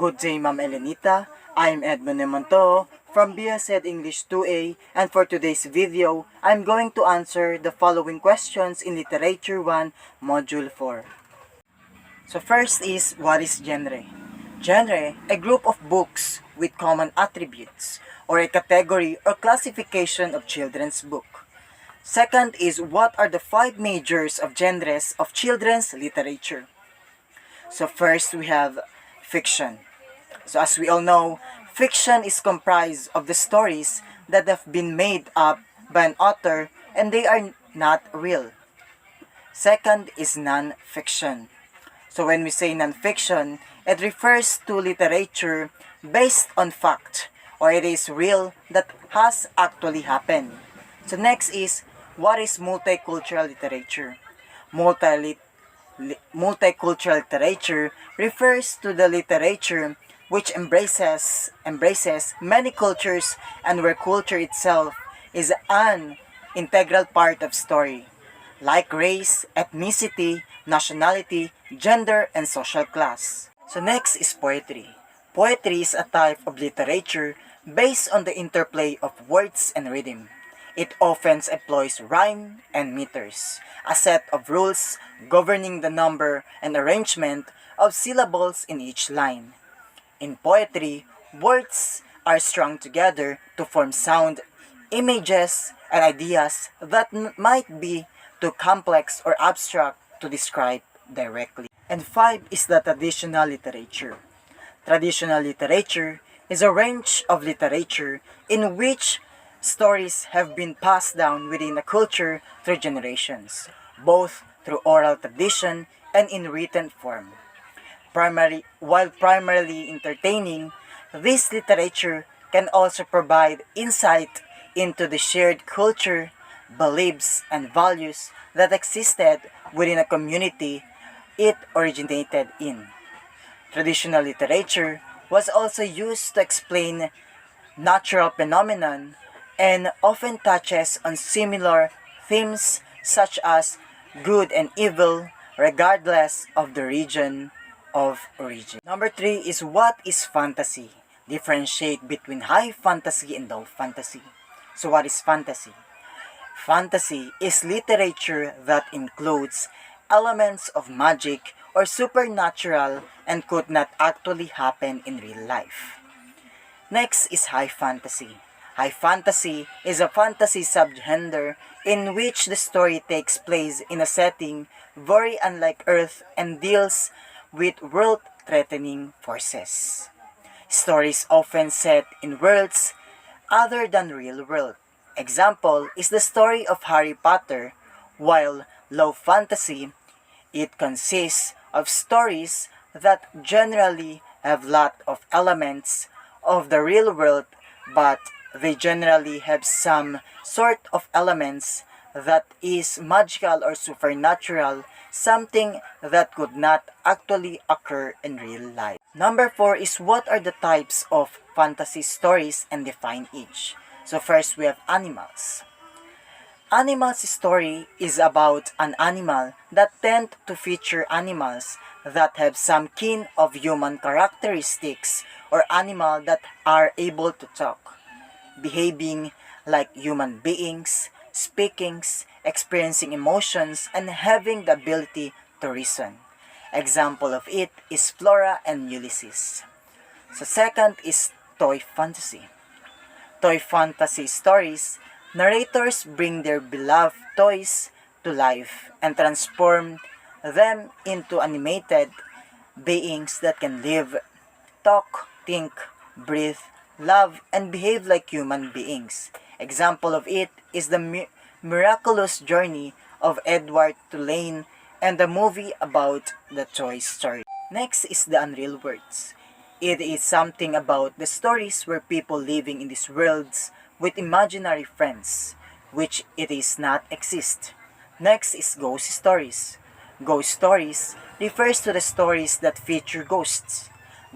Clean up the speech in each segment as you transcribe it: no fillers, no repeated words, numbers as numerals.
Good day, Ma'am Elenita. I'm Edmon and Montojo from BSED English 2A, and for today's video, I'm going to answer the following questions in Literature 1, Module 4. So first is, what is genre? Genre, a group of books with common attributes, or a category or classification of children's book. Second is, what are the 5 majors of genres of children's literature? So first we have fiction. So as we all know, fiction is comprised of the stories that have been made up by an author and they are not real. Second is non-fiction. So when we say non-fiction, it refers to literature based on fact, or it is real that has actually happened. So next is, what is multicultural literature? Multicultural literature refers to the literature which embraces many cultures and where culture itself is an integral part of story, like race, ethnicity, nationality, gender, and social class. So next is poetry. Poetry is a type of literature based on the interplay of words and rhythm. It often employs rhyme and meters, a set of rules governing the number and arrangement of syllables in each line. In poetry, words are strung together to form sound, images, and ideas that might be too complex or abstract to describe directly. And 5 is the traditional literature. Traditional literature is a range of literature in which stories have been passed down within a culture through generations, both through oral tradition and in written form. While primarily entertaining, this literature can also provide insight into the shared culture, beliefs, and values that existed within a community it originated in. Traditional literature was also used to explain natural phenomenon and often touches on similar themes such as good and evil regardless of the region of origin. Number 3 is, what is fantasy? Differentiate between high fantasy and low fantasy. So what is fantasy? Fantasy is literature that includes elements of magic or supernatural and could not actually happen in real life. Next is high fantasy. High fantasy is a fantasy subgenre in which the story takes place in a setting very unlike Earth and deals with world-threatening forces. Stories often set in worlds other than real world. Example is the story of Harry Potter, while low fantasy, it consists of stories that generally have lot of elements of the real world, but they generally have some sort of elements that is magical or supernatural, something that could not actually occur in real life. Number 4 is, what are the types of fantasy stories and define each. So first we have animals. Animals story is about an animal that tend to feature animals that have some kin of human characteristics or animal that are able to talk, behaving like human beings, speaking, experiencing emotions, and having the ability to reason. Example of it is Flora and Ulysses. So second is toy fantasy. Toy fantasy stories, narrators bring their beloved toys to life and transform them into animated beings that can live, talk, think, breathe, love, and behave like human beings. Example of it is the miraculous journey of Edward Tulane and the movie about the Toy Story. Next is the unreal worlds. It is something about the stories where people living in these worlds with imaginary friends, which it is not exist. Next is ghost stories. Ghost stories refers to the stories that feature ghosts.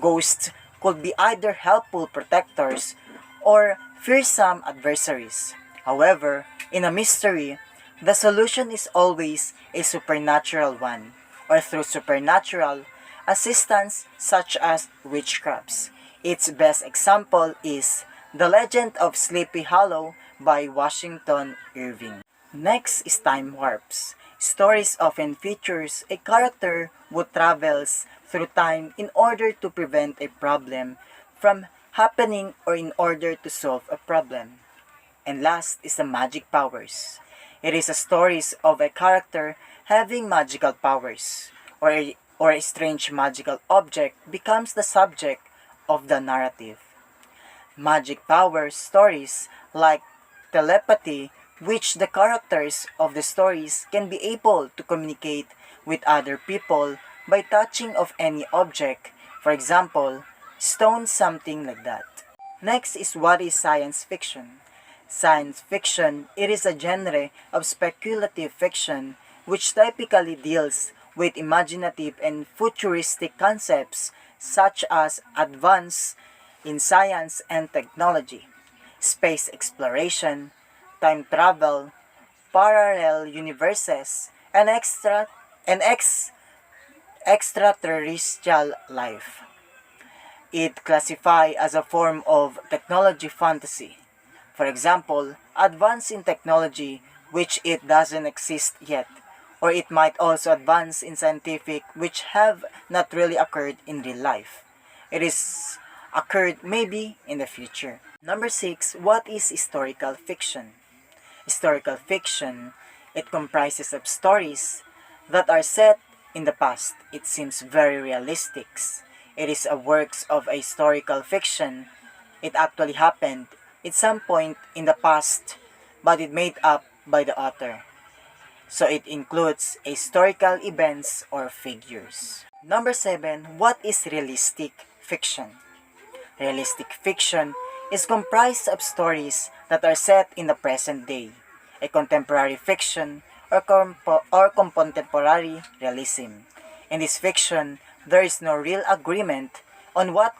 Ghosts could be either helpful protectors or fearsome adversaries. However, in a mystery, the solution is always a supernatural one, or through supernatural, assistance such as witchcrafts. Its best example is The Legend of Sleepy Hollow by Washington Irving. Next is time warps. Stories often features a character who travels through time in order to prevent a problem from happening or in order to solve a problem. And last is the magic powers. It is a stories of a character having magical powers, or a strange magical object becomes the subject of the narrative. Magic powers stories like telepathy, which the characters of the stories can be able to communicate with other people by touching of any object, for example, stone, something like that. Next is what is science fiction. Science fiction, it is a genre of speculative fiction which typically deals with imaginative and futuristic concepts such as advance in science and technology, space exploration, time travel, parallel universes, and extraterrestrial life. It classifies as a form of technology fantasy. For example, advance in technology which it doesn't exist yet, or it might also advance in scientific which have not really occurred in real life. It is occurred maybe in the future. Number 6, what is historical fiction? Historical fiction, it comprises of stories that are set in the past. It seems very realistic. It is a works of a historical fiction. It actually happened at some point in the past, but it made up by the author. So it includes historical events or figures. Number 7, what is realistic fiction? Realistic fiction is comprised of stories that are set in the present day, a contemporary fiction, or contemporary realism. In this fiction, there is no real agreement on what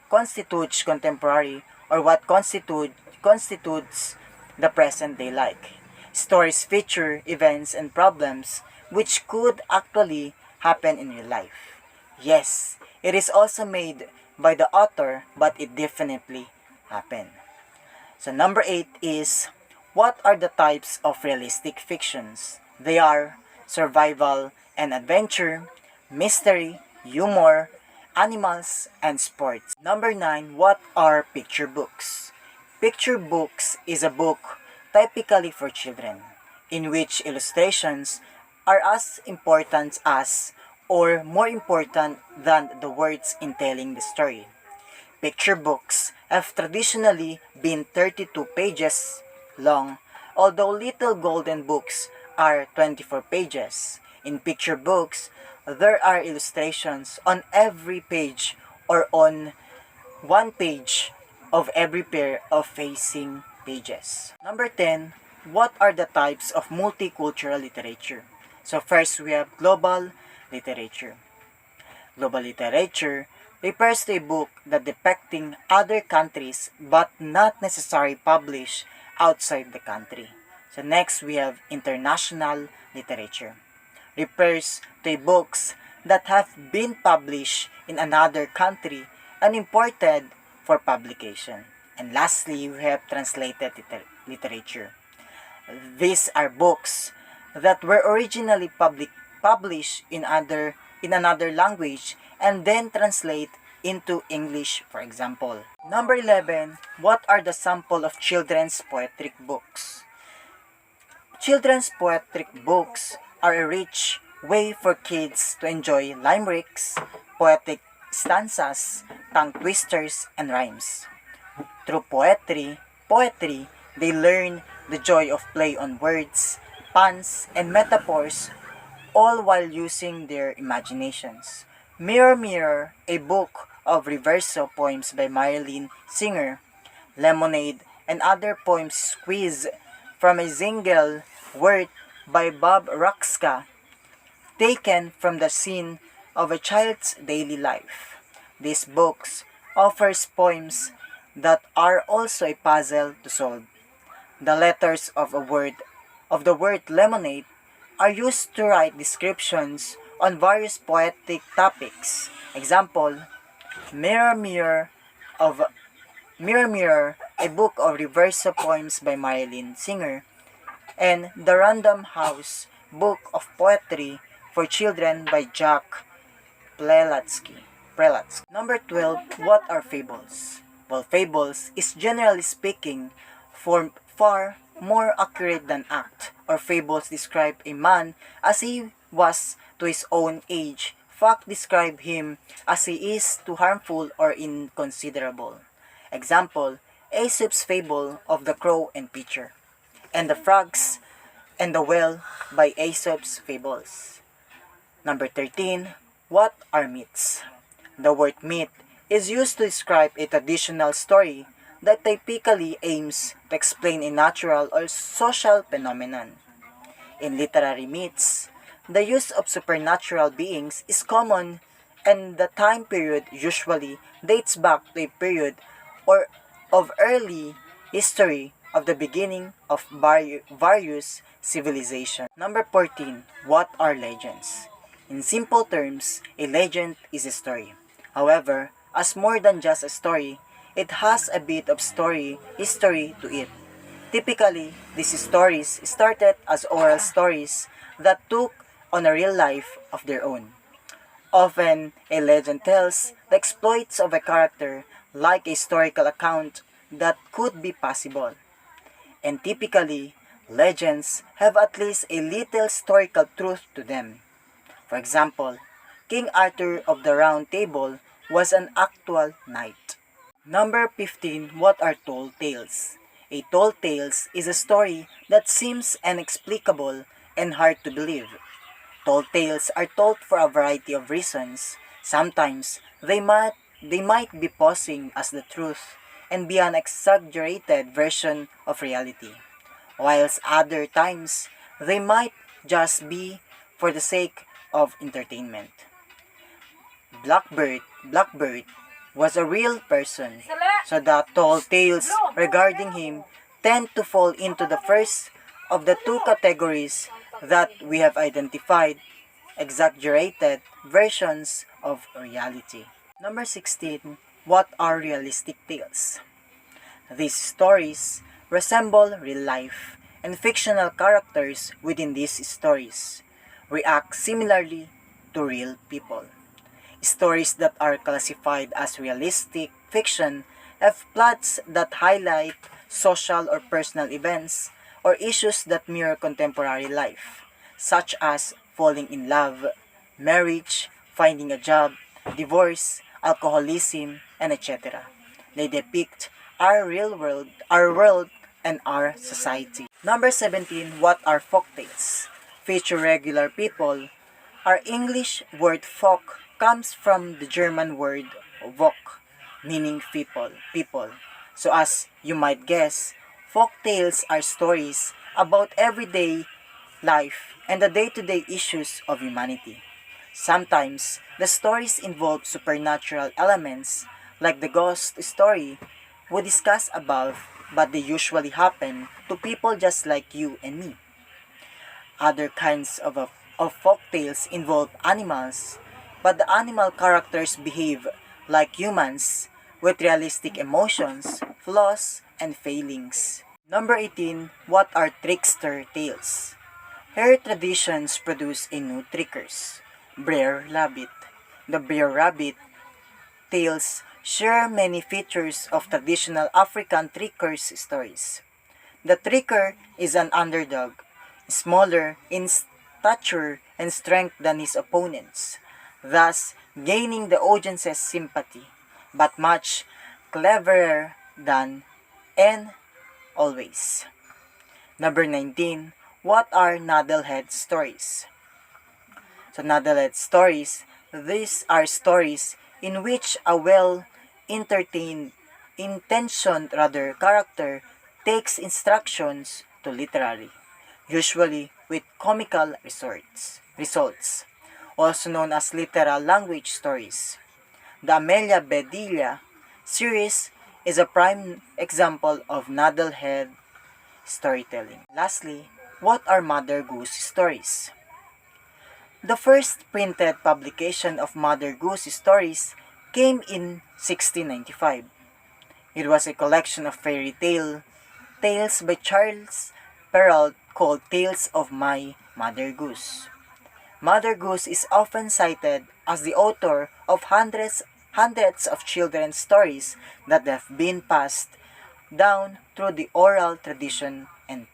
constitutes contemporary or what constitutes the present day like. Stories feature events and problems which could actually happen in real life. Yes, it is also made by the author, but it definitely happened. So number 8 is, what are the types of realistic fictions? They are survival and adventure, mystery, humor, animals, and sports. Number 9, what are picture books? Picture books is a book typically for children, in which illustrations are as important as or more important than the words in telling the story. Picture books have traditionally been 32 pages long, although little golden books are 24 pages. In picture books, there are illustrations on every page or on one page of every pair of facing pages. Number 10, what are the types of multicultural literature? So first we have global literature. Global literature refers to a book that depicting other countries but not necessarily published outside the country. So next we have international literature. Refers to books that have been published in another country and imported for publication. And lastly, we have translated literature. These are books that were originally published in another language and then translate into English, for example. Number 11, what are the sample of children's poetic books? Children's poetic books are a rich way for kids to enjoy limericks, poetic stanzas, tongue twisters, and rhymes. Through poetry, they learn the joy of play on words, puns, and metaphors, all while using their imaginations. Mirror Mirror, a book of reverso poems by Marilyn Singer, Lemonade, and other poems squeezed from a single word by Bob Ruxka, taken from the scene of a child's daily life. These books offers poems that are also a puzzle to solve. The letters of the word lemonade are used to write descriptions on various poetic topics. Example, Mirror Mirror of Mirror Mirror, a book of reverso poems by Marilyn Singer, and The Random House, book of poetry for children by Jack Prelatsky. Number 12, what are fables? Well, fables is generally speaking far more accurate than act, or fables describe a man as he was to his own age. Fact describe him as he is too harmful or inconsiderable. Example, Aesop's fable of the crow and pitcher, and the frogs and the well by Aesop's fables. Number 13, what are myths? The word myth is used to describe a traditional story that typically aims to explain a natural or social phenomenon. In literary myths, the use of supernatural beings is common, and the time period usually dates back to a period or of early history of the beginning of various civilizations. Number 14, what are legends? In simple terms, a legend is a story. However, as more than just a story, it has a bit of history to it. Typically, these stories started as oral stories that took on a real life of their own. Often, a legend tells the exploits of a character like a historical account that could be possible. And typically, legends have at least a little historical truth to them. For example, King Arthur of the Round Table was an actual knight. Number 15, what are tall tales? A tall tales is a story that seems inexplicable and hard to believe. Tall tales are told for a variety of reasons. Sometimes they might be posing as the truth and be an exaggerated version of reality, whilst other times they might just be for the sake of entertainment. Blackbird was a real person, so the tall tales regarding him tend to fall into the first of the two categories that we have identified, exaggerated versions of reality. Number 16, what are realistic tales? These stories resemble real life, and fictional characters within these stories react similarly to real people. Stories that are classified as realistic fiction have plots that highlight social or personal events or issues that mirror contemporary life, such as falling in love, marriage, finding a job, divorce, alcoholism, and etc. They depict our world, and our society. Number 17, what are folktales? Feature regular people. Our English word folk comes from the German word Volk, meaning people. So as you might guess, folk tales are stories about everyday life and the day-to-day issues of humanity. Sometimes, the stories involve supernatural elements, like the ghost story we discussed above, but they usually happen to people just like you and me. Other kinds of folk tales involve animals, but the animal characters behave like humans with realistic emotions, flaws, and failings. Number 18, what are trickster tales? Here traditions produce a new trickers, Brer Rabbit. The Brer Rabbit tales share many features of traditional African trickers stories. The tricker is an underdog, smaller in stature and strength than his opponents, thus gaining the audience's sympathy, but much cleverer than and always. Number 19, what are Noodlehead stories? So Noodlehead stories, these are stories in which a intentioned character takes instructions to literally, usually with comical results, also known as literal language stories. The Amelia Bedelia series is a prime example of Noodlehead storytelling. Lastly, what are Mother Goose stories? The first printed publication of Mother Goose stories came in 1695. It was a collection of tales by Charles Perrault called Tales of My Mother Goose. Mother Goose is often cited as the author of hundreds of children's stories that have been passed down through the oral tradition and